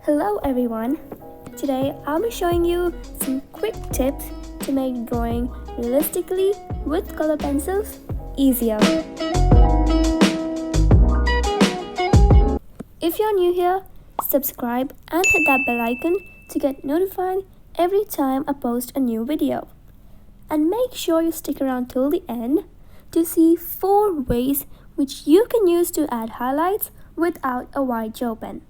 Hello everyone! Today I'll be showing you some quick tips to make drawing realistically with color pencils easier. If you're new here, subscribe and hit that bell icon to get notified every time I post a new video. And make sure you stick around till the end to see 4 ways which you can use to add highlights without a wide gel pen.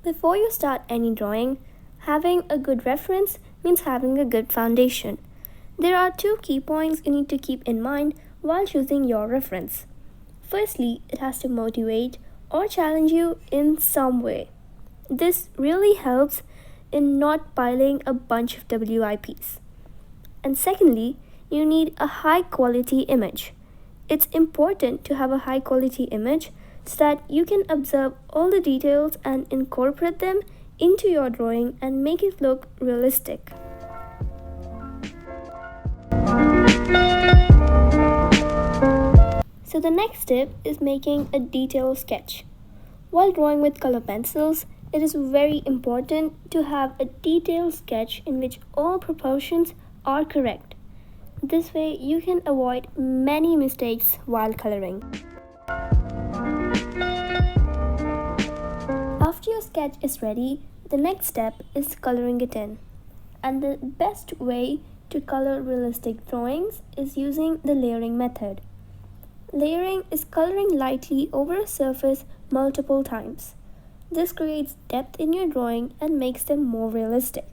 Before you start any drawing, having a good reference means having a good foundation. There are 2 key points you need to keep in mind while choosing your reference. Firstly, it has to motivate or challenge you in some way. This really helps in not piling a bunch of WIPs. And secondly, you need a high quality image. It's important to have a high quality image so that you can observe all the details and incorporate them into your drawing and make it look realistic. So the next step is making a detailed sketch. While drawing with color pencils, it is very important to have a detailed sketch in which all proportions are correct. This way you can avoid many mistakes while coloring. After your sketch is ready, the next step is coloring it in. And the best way to color realistic drawings is using the layering method. Layering is coloring lightly over a surface multiple times. This creates depth in your drawing and makes them more realistic.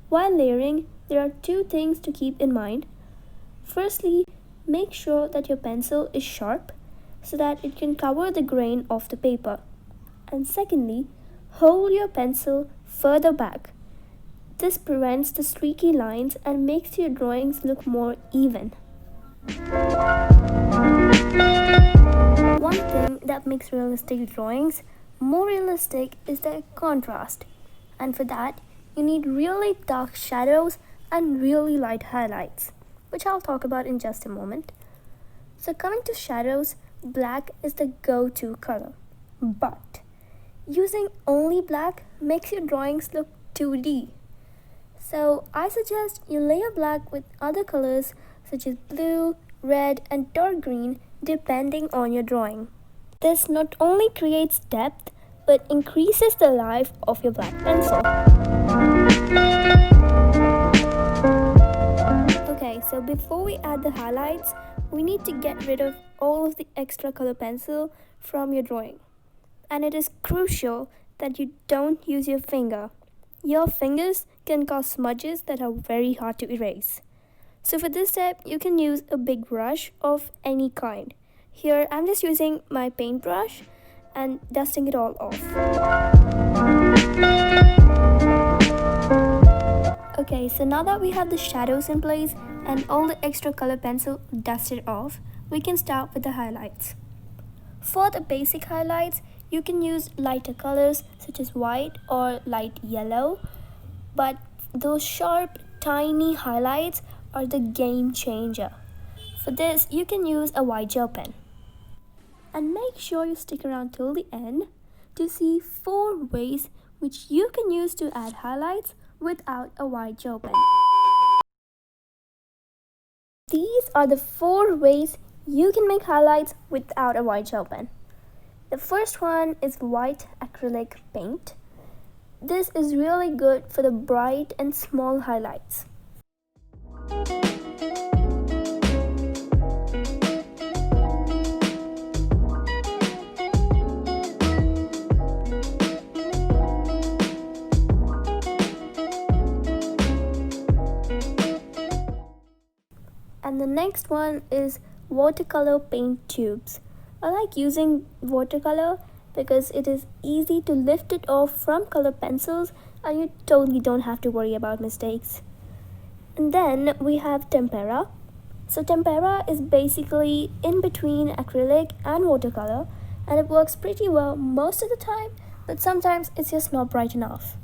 While layering, there are 2 things to keep in mind. Firstly, make sure that your pencil is sharp so that it can cover the grain of the paper. And secondly, hold your pencil further back. This prevents the streaky lines and makes your drawings look more even. One thing that makes realistic drawings more realistic is their contrast. And for that, you need really dark shadows and really light highlights, which I'll talk about in just a moment. So coming to shadows, black is the go-to color. But using only black makes your drawings look 2D. So I suggest you layer black with other colors such as blue, red and dark green depending on your drawing. This not only creates depth but increases the life of your black pencil. Okay, so before we add the highlights, we need to get rid of all of the extra color pencil from your drawing. And it is crucial that you don't use your finger. Your fingers can cause smudges that are very hard to erase. So for this step, you can use a big brush of any kind. Here, I'm just using my paintbrush and dusting it all off. Okay, so now that we have the shadows in place and all the extra color pencil dusted off, we can start with the highlights. For the basic highlights, you can use lighter colors such as white or light yellow, but those sharp, tiny highlights are the game changer. For this, you can use a white gel pen. And make sure you stick around till the end to see 4 ways which you can use to add highlights without a white gel pen. These are the 4 ways you can make highlights without a white gel pen. The first one is white acrylic paint. This is really good for the bright and small highlights. And the next one is watercolor paint tubes. I like using watercolor because it is easy to lift it off from color pencils and you totally don't have to worry about mistakes. And then we have tempera. So tempera is basically in between acrylic and watercolor and it works pretty well most of the time, but sometimes it's just not bright enough.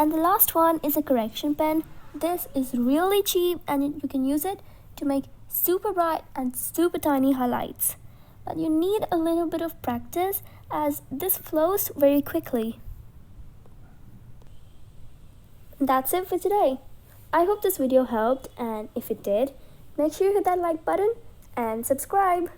And the last one is a correction pen This is really cheap and you can use it to make super bright and super tiny highlights. But you need a little bit of practice as this flows very quickly. That's it for today. I hope this video helped, and if it did, make sure you hit that like button and subscribe.